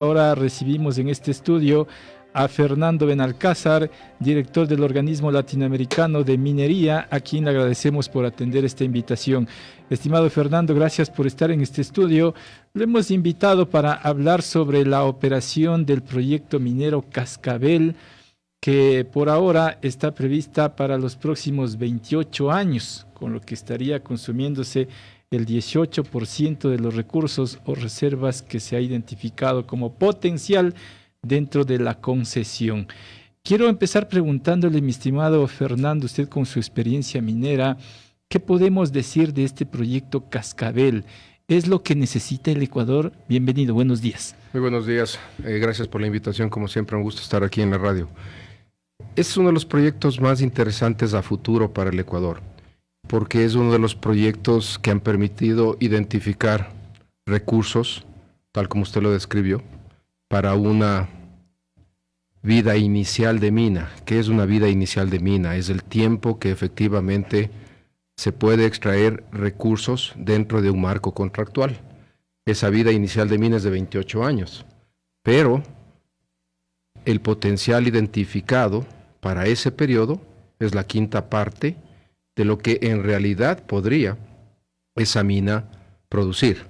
Ahora recibimos en este estudio a Fernando Benalcázar, director del Organismo Latinoamericano de Minería, a quien le agradecemos por atender esta invitación. Estimado Fernando, gracias por estar en este estudio. Lo hemos invitado para hablar sobre la operación del proyecto minero Cascabel, que por ahora está prevista para los próximos 28 años, con lo que estaría consumiéndose el 18% de los recursos o reservas que se ha identificado como potencial dentro de la concesión. Quiero empezar preguntándole, mi estimado Fernando, usted con su experiencia minera, ¿qué podemos decir de este proyecto Cascabel? ¿Es lo que necesita el Ecuador? Bienvenido, buenos días. Muy buenos días, gracias por la invitación, como siempre un gusto estar aquí en la radio. Es uno de los proyectos más interesantes a futuro para el Ecuador, porque es uno de los proyectos que han permitido identificar recursos, tal como usted lo describió, para una vida inicial de mina. ¿Qué es una vida inicial de mina? Es el tiempo que efectivamente se puede extraer recursos dentro de un marco contractual. Esa vida inicial de mina es de 28 años, pero el potencial identificado para ese periodo es la quinta parte de lo que en realidad podría esa mina producir.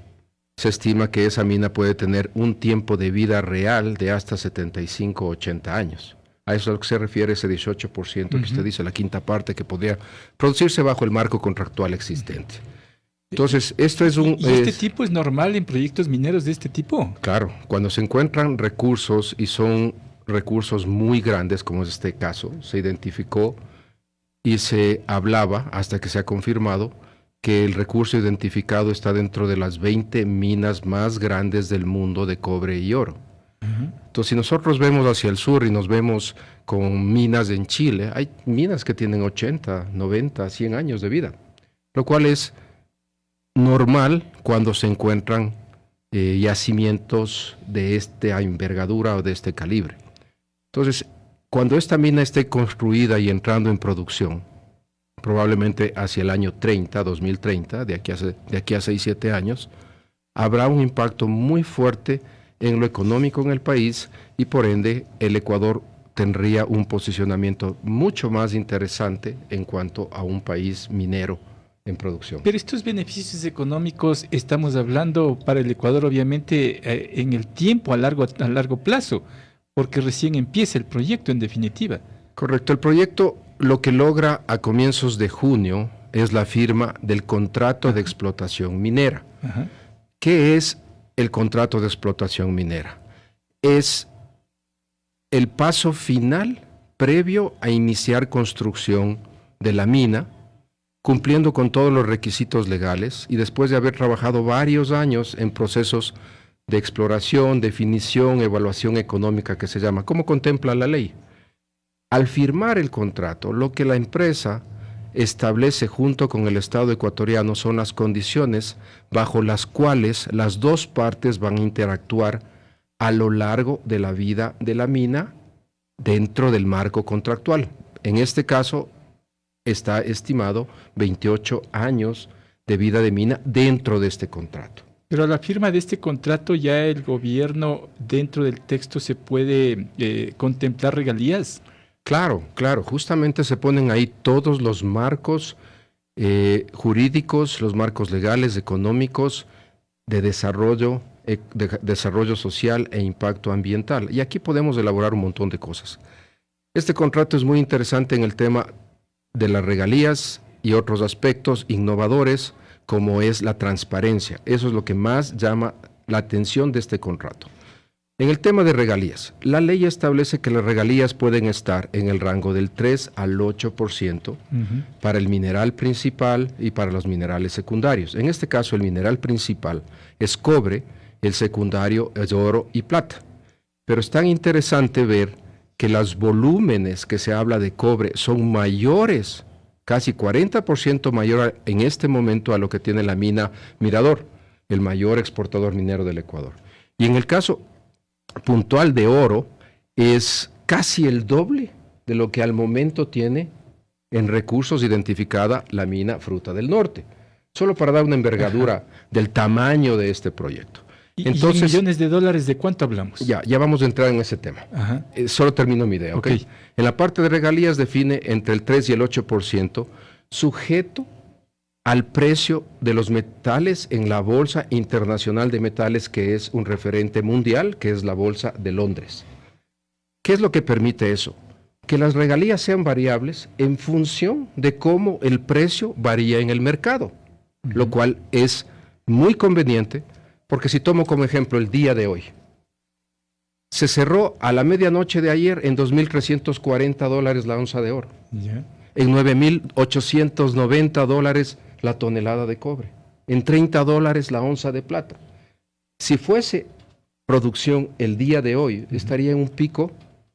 Se estima que esa mina puede tener un tiempo de vida real de hasta 75 o 80 años. A eso es a lo que se refiere ese 18% que usted dice, la quinta parte que podría producirse bajo el marco contractual existente. Entonces, esto es un... ¿Y este tipo es normal en proyectos mineros de este tipo? Claro, cuando se encuentran recursos y son recursos muy grandes, como es este caso, se identificó y se hablaba, hasta que se ha confirmado, que el recurso identificado está dentro de las 20 minas más grandes del mundo de cobre y oro. Entonces, si nosotros vemos hacia el sur y nos vemos con minas en Chile, hay minas que tienen 80, 90, 100 años de vida, lo cual es normal cuando se encuentran yacimientos de esta envergadura o de este calibre. Entonces, cuando esta mina esté construida y entrando en producción, probablemente hacia el año 30, 2030, de aquí a 6, 7 años, habrá un impacto muy fuerte en lo económico en el país y por ende el Ecuador tendría un posicionamiento mucho más interesante en cuanto a un país minero en producción. Pero estos beneficios económicos estamos hablando para el Ecuador obviamente en el tiempo a largo plazo, porque recién empieza el proyecto en definitiva. Correcto, el proyecto lo que logra a comienzos de junio es la firma del contrato de explotación minera. ¿Qué es el contrato de explotación minera? Es el paso final previo a iniciar construcción de la mina, cumpliendo con todos los requisitos legales y después de haber trabajado varios años en procesos de exploración, definición, evaluación económica que se llama, como contempla la ley. Al firmar el contrato, lo que la empresa establece junto con el Estado ecuatoriano son las condiciones bajo las cuales las dos partes van a interactuar a lo largo de la vida de la mina dentro del marco contractual. En este caso, está estimado 28 años de vida de mina dentro de este contrato. Pero a la firma de este contrato ya el gobierno dentro del texto se puede contemplar regalías. Claro, justamente se ponen ahí todos los marcos jurídicos, los marcos legales, económicos, de desarrollo social e impacto ambiental. Y aquí podemos elaborar un montón de cosas. Este contrato es muy interesante en el tema de las regalías y otros aspectos innovadores, como es la transparencia. Eso es lo que más llama la atención de este contrato. En el tema de regalías, la ley establece que las regalías pueden estar en el rango del 3 al 8% para el mineral principal y para los minerales secundarios. En este caso, el mineral principal es cobre, el secundario es oro y plata. Pero es tan interesante ver que los volúmenes que se habla de cobre son mayores, casi 40% mayor en este momento a lo que tiene la mina Mirador, el mayor exportador minero del Ecuador. Y en el caso puntual de oro, es casi el doble de lo que al momento tiene en recursos identificada la mina Fruta del Norte. Solo para dar una envergadura del tamaño de este proyecto. Entonces, ¿y millones de dólares de cuánto hablamos? Ya vamos a entrar en ese tema. Solo termino mi idea. ¿Okay? En la parte de regalías define entre el 3 y el 8% sujeto al precio de los metales en la Bolsa Internacional de Metales, que es un referente mundial, que es la Bolsa de Londres. ¿Qué es lo que permite eso? Que las regalías sean variables en función de cómo el precio varía en el mercado, lo cual es muy conveniente, porque si tomo como ejemplo el día de hoy, se cerró a la medianoche de ayer en $2,340 la onza de oro, en $9,890 la tonelada de cobre, en $30 la onza de plata. Si fuese producción el día de hoy, estaría en un pico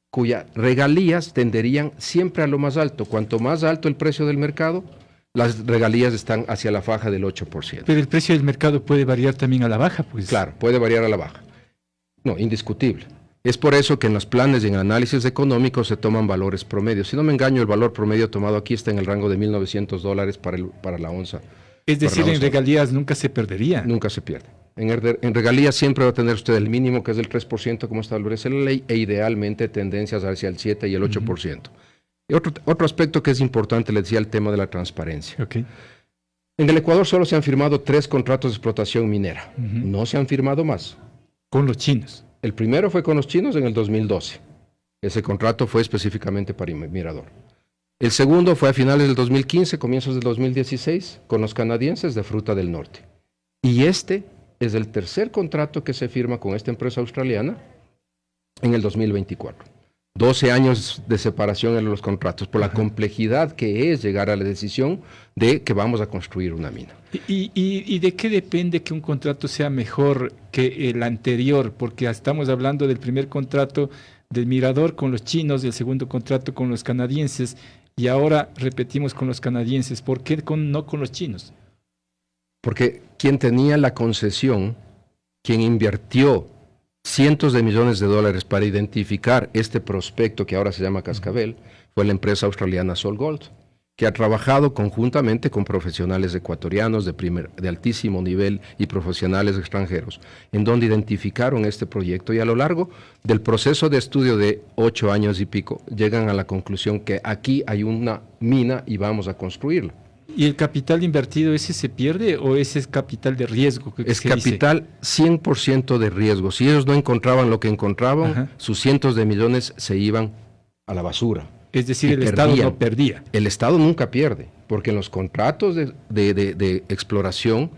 cuyas regalías tenderían siempre a lo más alto. Cuanto más alto el precio del mercado, las regalías están hacia la faja del 8%. Pero el precio del mercado puede variar también a la baja, pues. Claro, puede variar a la baja. No, indiscutible. Es por eso que en los planes y en análisis económicos se toman valores promedios. Si no me engaño, el valor promedio tomado aquí está en el rango de $1,900 para la onza. Es decir, en regalías nunca se perdería. Nunca se pierde. En regalías siempre va a tener usted el mínimo, que es del 3%, como establece la ley, e idealmente tendencias hacia el 7 y el 8%. Y otro aspecto que es importante, le decía, el tema de la transparencia. En el Ecuador solo se han firmado 3 contratos de explotación minera. No se han firmado más. Con los chinos. El primero fue con los chinos en el 2012. Ese contrato fue específicamente para Mirador. El segundo fue a finales del 2015, comienzos del 2016, con los canadienses de Fruta del Norte. Y este es el tercer contrato que se firma con esta empresa australiana en el 2024. 12 años de separación en los contratos, por la complejidad que es llegar a la decisión de que vamos a construir una mina. ¿Y de qué depende que un contrato sea mejor que el anterior? Porque estamos hablando del primer contrato del Mirador con los chinos, del segundo contrato con los canadienses, y ahora repetimos con los canadienses. ¿Por qué no con los chinos? Porque quien tenía la concesión, quien invirtió cientos de millones de dólares para identificar este prospecto que ahora se llama Cascabel, fue la empresa australiana SolGold, que ha trabajado conjuntamente con profesionales ecuatorianos de altísimo nivel y profesionales extranjeros, en donde identificaron este proyecto, y a lo largo del proceso de estudio de 8 años y pico, llegan a la conclusión que aquí hay una mina y vamos a construirla. ¿Y el capital invertido ese se pierde o ese es capital de riesgo? Es capital 100% de riesgo. Si ellos no encontraban lo que encontraban, sus cientos de millones se iban a la basura. Es decir, el Estado no perdía. El Estado nunca pierde, porque en los contratos de exploración,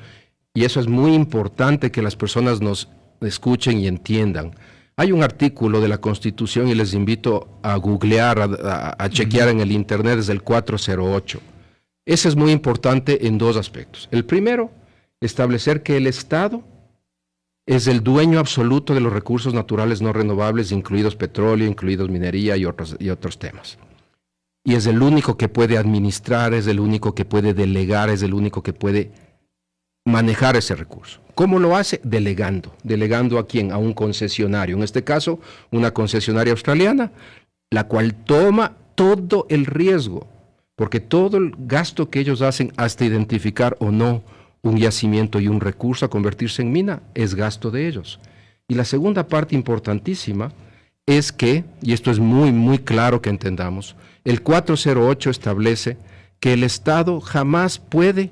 y eso es muy importante que las personas nos escuchen y entiendan, hay un artículo de la Constitución, y les invito a googlear, a chequear en el internet, desde el 408. Ese es muy importante en 2 aspectos. El primero, establecer que el Estado es el dueño absoluto de los recursos naturales no renovables, incluidos petróleo, incluidos minería y otros temas. Y es el único que puede administrar, es el único que puede delegar, es el único que puede manejar ese recurso. ¿Cómo lo hace? Delegando. ¿Delegando a quién? A un concesionario. En este caso, una concesionaria australiana, la cual toma todo el riesgo, porque todo el gasto que ellos hacen hasta identificar o no un yacimiento y un recurso a convertirse en mina es gasto de ellos. Y la segunda parte importantísima es que, y esto es muy, muy claro que entendamos, el 408 establece que el Estado jamás puede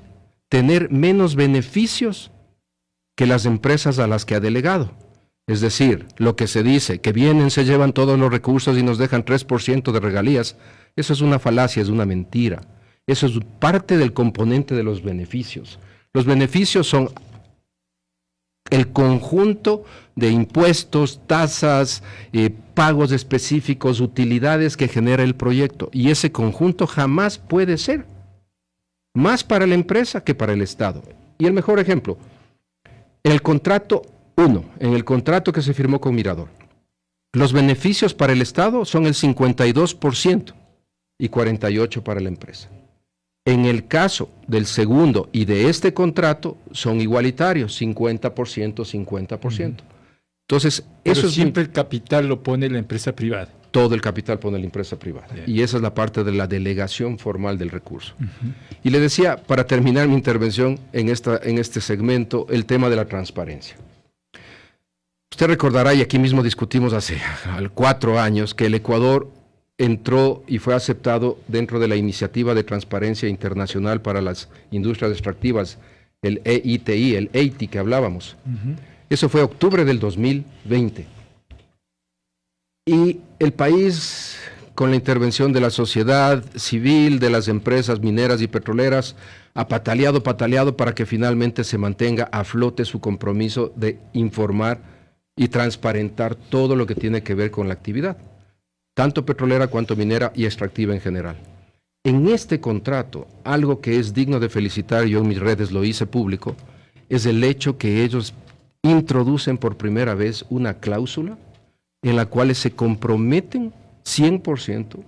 tener menos beneficios que las empresas a las que ha delegado. Es decir, lo que se dice, que vienen, se llevan todos los recursos y nos dejan 3% de regalías, eso es una falacia, es una mentira. Eso es parte del componente de los beneficios. Los beneficios son el conjunto de impuestos, tasas, pagos específicos, utilidades que genera el proyecto. Y ese conjunto jamás puede ser más para la empresa que para el Estado. Y el mejor ejemplo, en el contrato 1, en el contrato que se firmó con Mirador, los beneficios para el Estado son el 52%. Y 48% para la empresa. En el caso del segundo y de este contrato son igualitarios, 50%, 50%. Entonces, pero eso siempre el capital lo pone la empresa privada. Todo el capital pone la empresa privada. Y esa es la parte de la delegación formal del recurso. Y le decía, para terminar mi intervención en este segmento, el tema de la transparencia. Usted recordará, y aquí mismo discutimos hace 4 años, que el Ecuador entró y fue aceptado dentro de la Iniciativa de Transparencia Internacional para las Industrias Extractivas, el EITI, el EITI que hablábamos. Eso fue octubre del 2020. Y el país, con la intervención de la sociedad civil, de las empresas mineras y petroleras, ha pataleado para que finalmente se mantenga a flote su compromiso de informar y transparentar todo lo que tiene que ver con la actividad, tanto petrolera cuanto minera y extractiva en general. En este contrato, algo que es digno de felicitar, yo en mis redes lo hice público, es el hecho que ellos introducen por primera vez una cláusula en la cual se comprometen 100%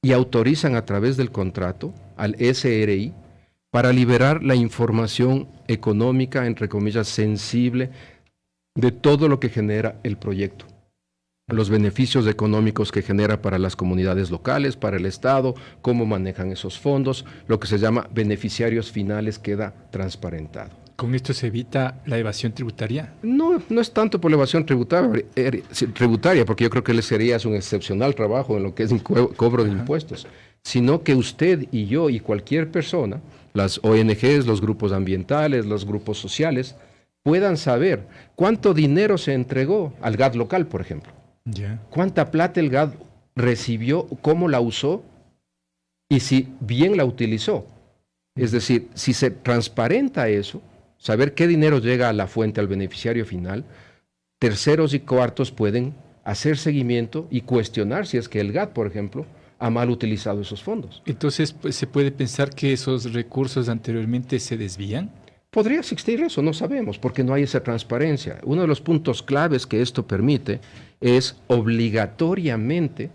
y autorizan a través del contrato al SRI para liberar la información económica, entre comillas, sensible de todo lo que genera el proyecto. Los beneficios económicos que genera para las comunidades locales, para el Estado, cómo manejan esos fondos, lo que se llama beneficiarios finales queda transparentado. ¿Con esto se evita la evasión tributaria? No es tanto por la evasión tributaria, porque yo creo que le sería un excepcional trabajo en lo que es el cobro de impuestos, sino que usted y yo y cualquier persona, las ONGs, los grupos ambientales, los grupos sociales, puedan saber cuánto dinero se entregó al GAD local, por ejemplo. Cuánta plata el GAD recibió, cómo la usó y si bien la utilizó. Es decir, si se transparenta eso, saber qué dinero llega a la fuente, al beneficiario final, terceros y cuartos pueden hacer seguimiento y cuestionar si es que el GAD, por ejemplo, ha mal utilizado esos fondos. Entonces, pues, ¿se puede pensar que esos recursos anteriormente se desvían? Podría existir eso, no sabemos, porque no hay esa transparencia. Uno de los puntos claves que esto permite es obligatoriamente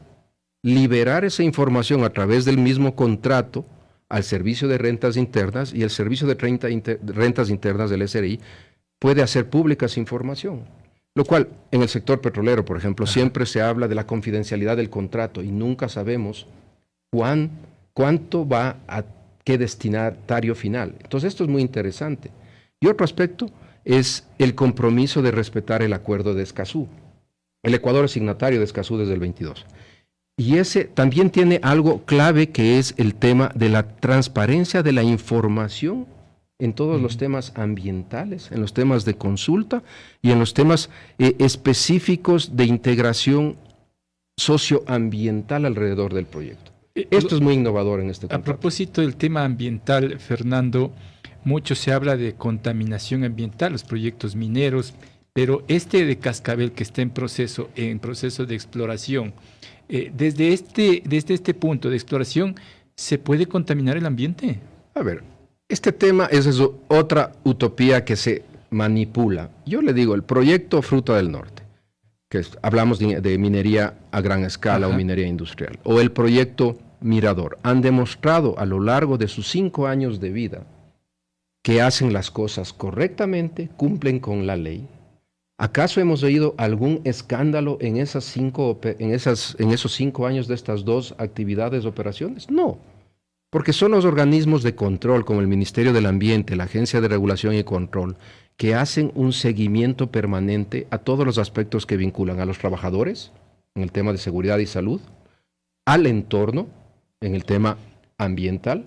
liberar esa información a través del mismo contrato al Servicio de Rentas Internas, y el Servicio de Rentas Internas del SRI puede hacer pública esa información. Lo cual, en el sector petrolero, por ejemplo, siempre se habla de la confidencialidad del contrato y nunca sabemos cuánto va a qué destinatario final. Entonces esto es muy interesante. Y otro aspecto es el compromiso de respetar el acuerdo de Escazú. El Ecuador es signatario de Escazú desde el 22. Y ese también tiene algo clave, que es el tema de la transparencia de la información en todos los temas ambientales, en los temas de consulta y en los temas específicos de integración socioambiental alrededor del proyecto. Esto es muy innovador en este contrato. A propósito del tema ambiental, Fernando, mucho se habla de contaminación ambiental, los proyectos mineros, pero este de Cascabel, que está en proceso de exploración, desde este punto de exploración, ¿se puede contaminar el ambiente? A ver, este tema es otra utopía que se manipula. Yo le digo, el proyecto Fruta del Norte, que hablamos de minería a gran escala o minería industrial, o el proyecto Mirador, han demostrado a lo largo de sus 5 años de vida que hacen las cosas correctamente, cumplen con la ley. ¿Acaso hemos oído algún escándalo en esos 5 años de estas dos actividades, operaciones? No, porque son los organismos de control, como el Ministerio del Ambiente, la Agencia de Regulación y Control, que hacen un seguimiento permanente a todos los aspectos que vinculan a los trabajadores, en el tema de seguridad y salud, al entorno, en el tema ambiental,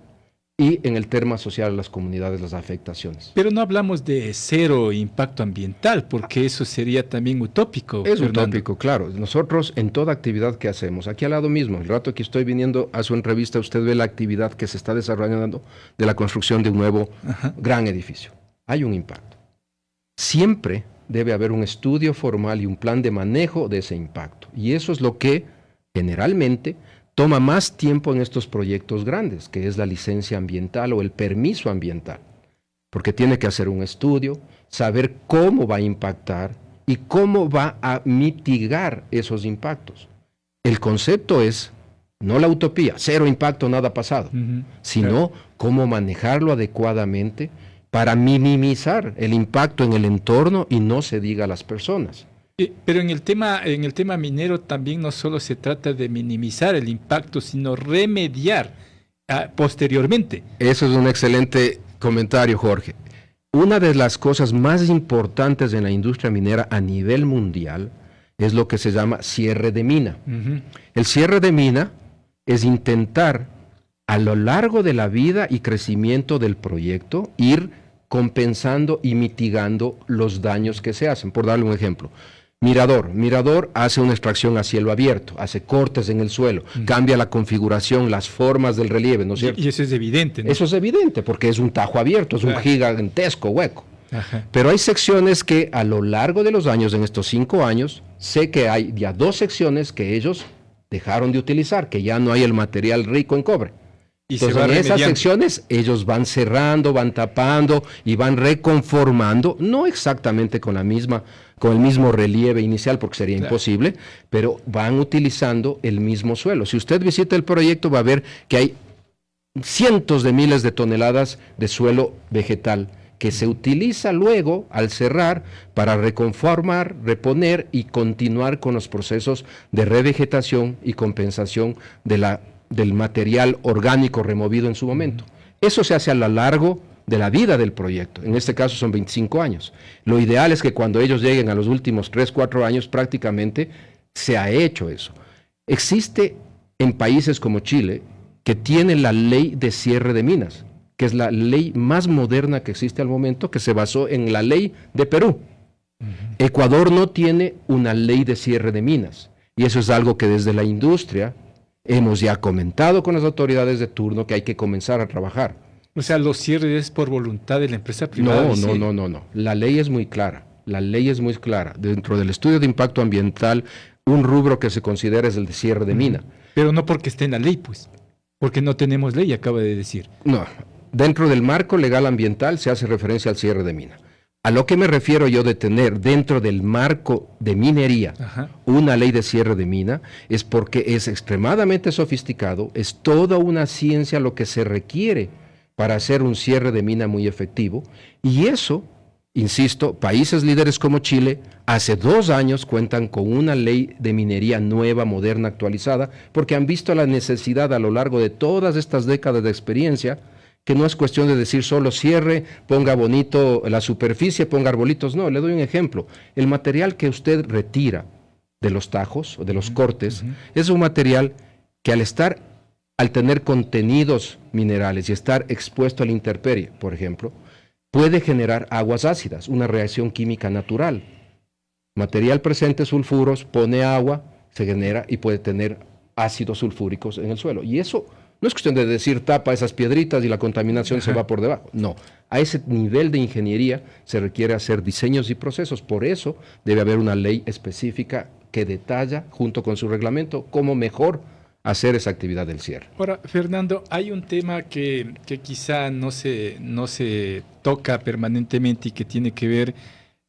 y en el tema social a las comunidades, las afectaciones. Pero no hablamos de cero impacto ambiental, porque eso sería también utópico. Es Fernando. Utópico, claro. Nosotros en toda actividad que hacemos, aquí al lado mismo, el rato que estoy viniendo a su entrevista, usted ve la actividad que se está desarrollando de la construcción de un nuevo gran edificio. Hay un impacto. Siempre debe haber un estudio formal y un plan de manejo de ese impacto. Y eso es lo que generalmente toma más tiempo en estos proyectos grandes, que es la licencia ambiental o el permiso ambiental, porque tiene que hacer un estudio, saber cómo va a impactar y cómo va a mitigar esos impactos. El concepto es, no la utopía, cero impacto, nada pasado, sino cómo manejarlo adecuadamente para minimizar el impacto en el entorno y no se diga a las personas. Pero en el tema minero también no solo se trata de minimizar el impacto, sino remediar posteriormente. Eso es un excelente comentario, Jorge. una de las cosas más importantes en la industria minera a nivel mundial es lo que se llama cierre de mina. El cierre de mina es intentar a lo largo de la vida y crecimiento del proyecto ir compensando y mitigando los daños que se hacen. Por darle un ejemplo, Mirador hace una extracción a cielo abierto, hace cortes en el suelo, cambia la configuración, las formas del relieve, ¿no es cierto? Y eso es evidente, ¿no? Eso es evidente porque es un tajo abierto, es un gigantesco hueco. Ajá. Pero hay secciones que a lo largo de los años, en estos 5 años, sé que hay ya 2 secciones que ellos dejaron de utilizar, que ya no hay el material rico en cobre. Y entonces, en esas secciones ellos van cerrando, van tapando y van reconformando, no exactamente con el mismo relieve inicial, porque sería imposible, pero van utilizando el mismo suelo. Si usted visita el proyecto, va a ver que hay cientos de miles de toneladas de suelo vegetal que se utiliza luego al cerrar para reconformar, reponer y continuar con los procesos de revegetación y compensación del material orgánico removido en su momento. Eso se hace a lo largo de la vida del proyecto. En este caso son 25 años. Lo ideal es que cuando ellos lleguen a los últimos 3, 4 años prácticamente se ha hecho eso. Existe en países como Chile que tiene la ley de cierre de minas, que es la ley más moderna que existe al momento, que se basó en la ley de Perú. Ecuador no tiene una ley de cierre de minas, y eso es algo que desde la industria hemos ya comentado con las autoridades de turno que hay que comenzar a trabajar. O sea, los cierres es por voluntad de la empresa privada. No. La ley es muy clara. La ley es muy clara. Dentro del estudio de impacto ambiental, un rubro que se considera es el de cierre de mina. Pero no porque esté en la ley, pues. Porque no tenemos ley, acaba de decir. No. Dentro del marco legal ambiental se hace referencia al cierre de mina. A lo que me refiero yo de tener dentro del marco de minería una ley de cierre de mina es porque es extremadamente sofisticado, es toda una ciencia lo que se requiere para hacer un cierre de mina muy efectivo. Y eso, insisto, países líderes como Chile hace 2 años cuentan con una ley de minería nueva, moderna, actualizada, porque han visto la necesidad a lo largo de todas estas décadas de experiencia, que no es cuestión de decir solo cierre, ponga bonito la superficie, ponga arbolitos. No, le doy un ejemplo. El material que usted retira de los tajos o de los cortes es un material que al tener contenidos minerales y estar expuesto a la intemperie, por ejemplo, puede generar aguas ácidas, una reacción química natural. Material presente, sulfuros, pone agua, se genera y puede tener ácidos sulfúricos en el suelo. Y eso no es cuestión de decir tapa esas piedritas y la contaminación se va por debajo. No, a ese nivel de ingeniería se requiere hacer diseños y procesos. Por eso debe haber una ley específica que detalla, junto con su reglamento, cómo mejor hacer esa actividad del cierre. Ahora, Fernando, hay un tema que quizá no se toca permanentemente y que tiene que ver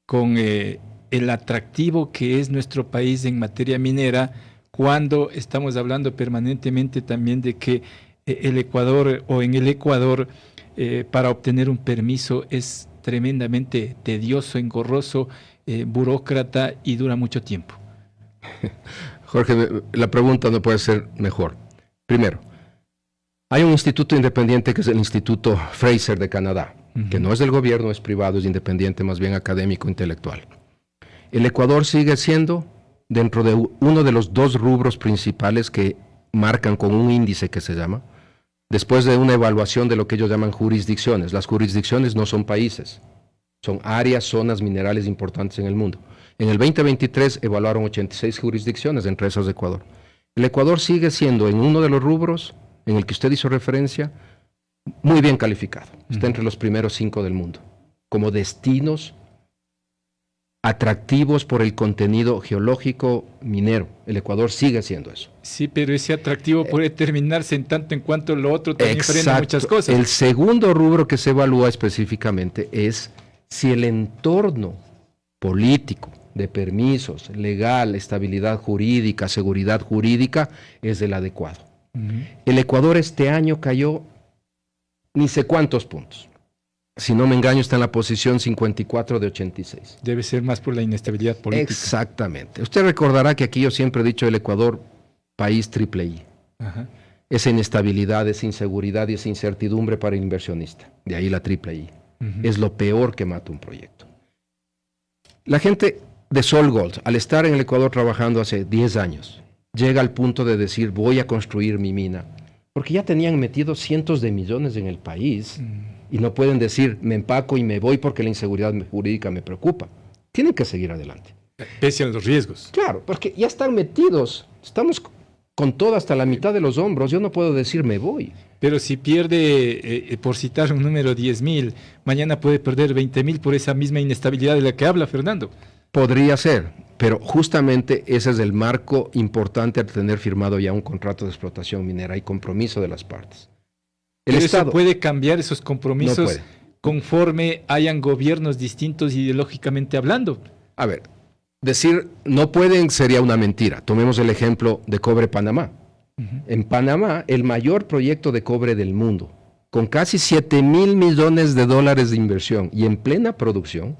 con el atractivo que es nuestro país en materia minera, cuando estamos hablando permanentemente también de que el Ecuador o en el Ecuador para obtener un permiso es tremendamente tedioso, engorroso, burócrata y dura mucho tiempo. Jorge, la pregunta no puede ser mejor. Primero, hay un instituto independiente que es el Instituto Fraser de Canadá, que no es del gobierno, es privado, es independiente, más bien académico, intelectual. El Ecuador sigue siendo dentro de uno de los 2 rubros principales que marcan con un índice que se llama, después de una evaluación de lo que ellos llaman jurisdicciones. Las jurisdicciones no son países, son áreas, zonas minerales importantes en el mundo. En el 2023 evaluaron 86 jurisdicciones, entre esas de Ecuador. El Ecuador sigue siendo en uno de los rubros en el que usted hizo referencia, muy bien calificado. Está entre los primeros 5 del mundo, como destinos atractivos por el contenido geológico minero. El Ecuador sigue siendo eso. Sí, pero ese atractivo puede terminarse en tanto en cuanto lo otro también frena muchas cosas. El segundo rubro que se evalúa específicamente es si el entorno político, de permisos, legal, estabilidad jurídica, seguridad jurídica, es el adecuado. El Ecuador este año cayó ni sé cuántos puntos. Si no me engaño, está en la posición 54 de 86. Debe ser más por la inestabilidad política. Exactamente. Usted recordará que aquí yo siempre he dicho el Ecuador, país triple I. Esa inestabilidad, esa inseguridad y esa incertidumbre para el inversionista. De ahí la triple I. es lo peor que mata un proyecto. La gente de SolGold, al estar en el Ecuador trabajando hace 10 años, llega al punto de decir, voy a construir mi mina, porque ya tenían metido cientos de millones en el país y no pueden decir, me empaco y me voy porque la inseguridad jurídica me preocupa. Tienen que seguir adelante. Pese a los riesgos. Claro, porque ya están metidos, estamos con todo hasta la mitad de los hombros, yo no puedo decir me voy. Pero si pierde, por citar un número, 10.000, mañana puede perder 20.000 por esa misma inestabilidad de la que habla Fernando. Podría ser, pero justamente ese es el marco importante al tener firmado ya un contrato de explotación minera y compromiso de las partes. Pero eso puede cambiar esos compromisos conforme hayan gobiernos distintos ideológicamente hablando. A ver, decir no pueden sería una mentira. Tomemos el ejemplo de Cobre Panamá. En Panamá, el mayor proyecto de cobre del mundo, con casi 7.000 millones de dólares de inversión y en plena producción,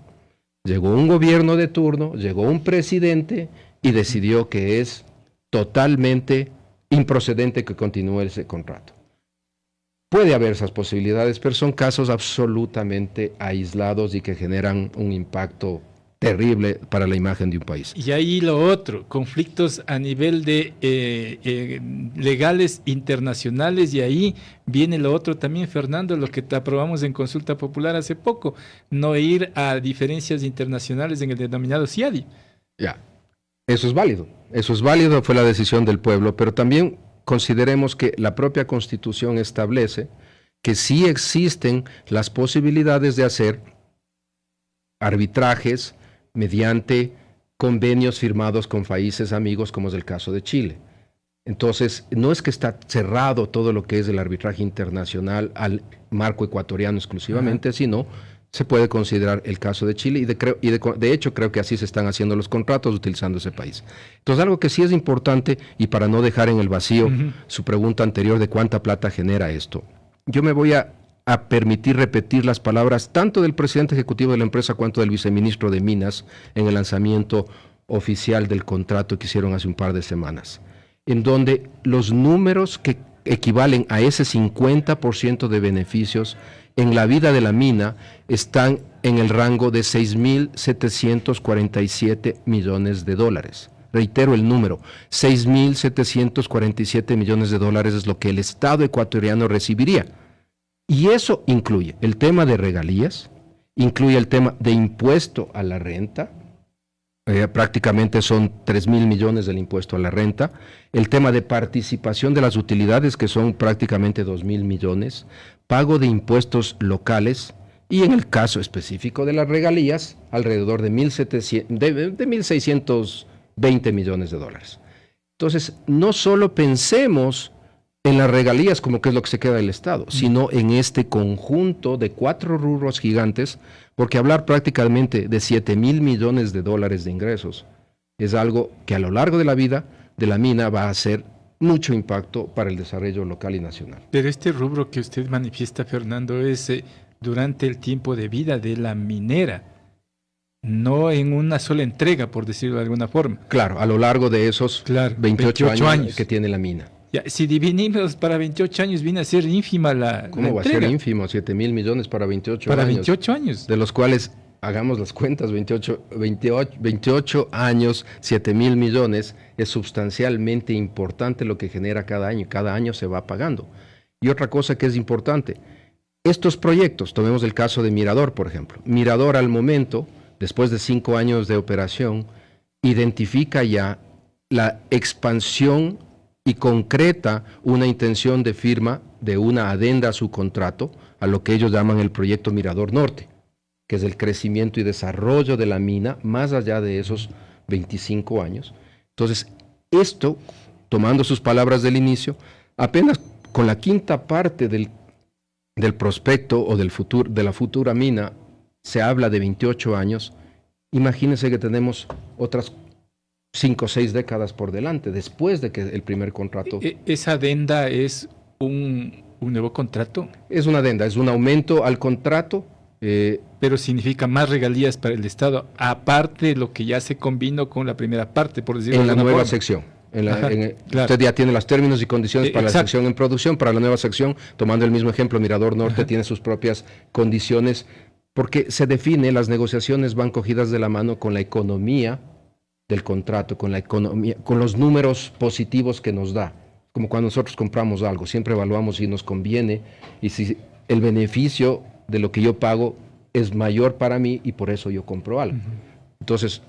llegó un gobierno de turno, llegó un presidente y decidió que es totalmente improcedente que continúe ese contrato. Puede haber esas posibilidades, pero son casos absolutamente aislados y que generan un impacto terrible para la imagen de un país. Y ahí lo otro, conflictos a nivel de legales internacionales, y ahí viene lo otro también, Fernando, lo que aprobamos en consulta popular hace poco, no ir a diferencias internacionales en el denominado CIADI. Ya, eso es válido, fue la decisión del pueblo, pero también consideremos que la propia Constitución establece que sí existen las posibilidades de hacer arbitrajes mediante convenios firmados con países amigos, como es el caso de Chile. Entonces, no es que está cerrado todo lo que es el arbitraje internacional al marco ecuatoriano exclusivamente, sino se puede considerar el caso de Chile y de hecho creo que así se están haciendo los contratos utilizando ese país. Entonces, algo que sí es importante, y para no dejar en el vacío su pregunta anterior de cuánta plata genera esto, yo me voy a permitir repetir las palabras tanto del presidente ejecutivo de la empresa cuanto del viceministro de Minas en el lanzamiento oficial del contrato que hicieron hace un par de semanas, en donde los números que equivalen a ese 50% de beneficios en la vida de la mina están en el rango de 6.747 millones de dólares. Reitero el número, 6.747 millones de dólares es lo que el Estado ecuatoriano recibiría. Y eso incluye el tema de regalías, incluye el tema de impuesto a la renta, prácticamente son 3.000 millones del impuesto a la renta, el tema de participación de las utilidades, que son prácticamente 2.000 millones, pago de impuestos locales y en el caso específico de las regalías, alrededor de 1.620 millones de dólares. Entonces, no solo pensemos en las regalías como que es lo que se queda del Estado, sino en este conjunto de 4 rubros gigantes, porque hablar prácticamente de 7.000 millones de dólares de ingresos es algo que a lo largo de la vida de la mina va a hacer mucho impacto para el desarrollo local y nacional. Pero este rubro que usted manifiesta, Fernando, es durante el tiempo de vida de la minera, no en una sola entrega, por decirlo de alguna forma. Claro, a lo largo de esos 28 años que tiene la mina. Ya, si dividimos para 28 años, viene a ser ínfima la ¿Cómo va a ser ínfimo? 7.000 millones para 28 años. Para 28 años. De los cuales, hagamos las cuentas, 28 años, 7.000 millones, es sustancialmente importante lo que genera cada año. Cada año se va pagando. Y otra cosa que es importante, estos proyectos, tomemos el caso de Mirador, por ejemplo. Mirador al momento, después de 5 años de operación, identifica ya la expansión y concreta una intención de firma de una adenda a su contrato, a lo que ellos llaman el proyecto Mirador Norte, que es el crecimiento y desarrollo de la mina más allá de esos 25 años. Entonces, esto, tomando sus palabras del inicio, apenas con la quinta parte del prospecto o de la futura mina, se habla de 28 años. Imagínense que tenemos otras 5 o 6 décadas por delante, después de que el primer contrato... ¿Esa adenda es un nuevo contrato? Es una adenda, es un aumento al contrato. Pero significa más regalías para el Estado, aparte de lo que ya se combinó con la primera parte, por decirlo de alguna forma. Claro. Usted ya tiene los términos y condiciones para Exacto. la sección en producción, para la nueva sección, tomando el mismo ejemplo, Mirador Norte tiene sus propias condiciones, porque se define, las negociaciones van cogidas de la mano con la economía del contrato, con la economía, con los números positivos que nos da. Como cuando nosotros compramos algo, siempre evaluamos si nos conviene y si el beneficio de lo que yo pago es mayor para mí y por eso yo compro algo. Entonces,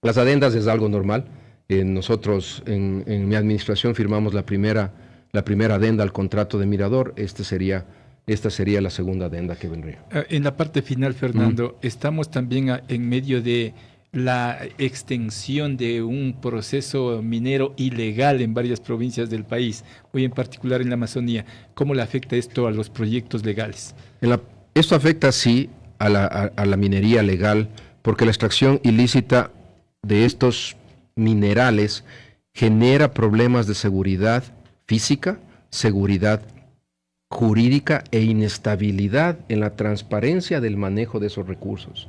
las adendas es algo normal. Nosotros en mi administración firmamos la primera adenda al contrato de Mirador. Esta sería la segunda adenda que vendría. En la parte final, Fernando, estamos también en medio de la extensión de un proceso minero ilegal en varias provincias del país, hoy en particular en la Amazonía. ¿Cómo le afecta esto a los proyectos legales? Esto afecta, sí, a la minería legal, porque la extracción ilícita de estos minerales genera problemas de seguridad física, seguridad jurídica e inestabilidad en la transparencia del manejo de esos recursos.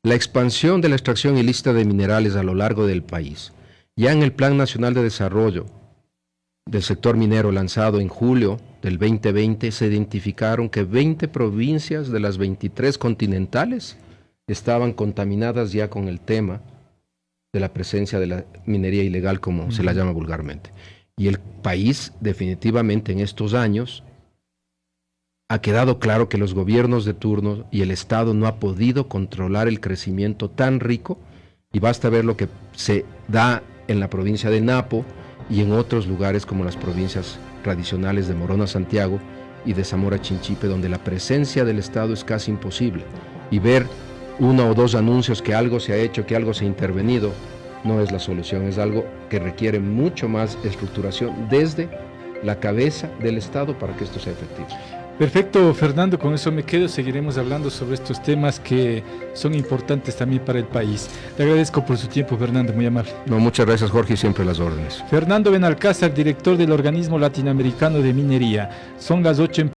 La expansión de la extracción ilícita de minerales a lo largo del país, ya en el Plan Nacional de Desarrollo del sector minero lanzado en julio del 2020, se identificaron que 20 provincias de las 23 continentales estaban contaminadas ya con el tema de la presencia de la minería ilegal, como se la llama vulgarmente. Y el país, definitivamente en estos años, ha quedado claro que los gobiernos de turno y el Estado no ha podido controlar el crecimiento tan rico, y basta ver lo que se da en la provincia de Napo y en otros lugares como las provincias tradicionales de Morona, Santiago y de Zamora, Chinchipe, donde la presencia del Estado es casi imposible. Y ver uno o dos anuncios que algo se ha hecho, que algo se ha intervenido, no es la solución, es algo que requiere mucho más estructuración desde la cabeza del Estado para que esto sea efectivo. Perfecto, Fernando, con eso me quedo. Seguiremos hablando sobre estos temas que son importantes también para el país. Le agradezco por su tiempo, Fernando, muy amable. No, muchas gracias, Jorge, y siempre las órdenes. Fernando Benalcázar, director del Organismo Latinoamericano de Minería. Son las 8:00.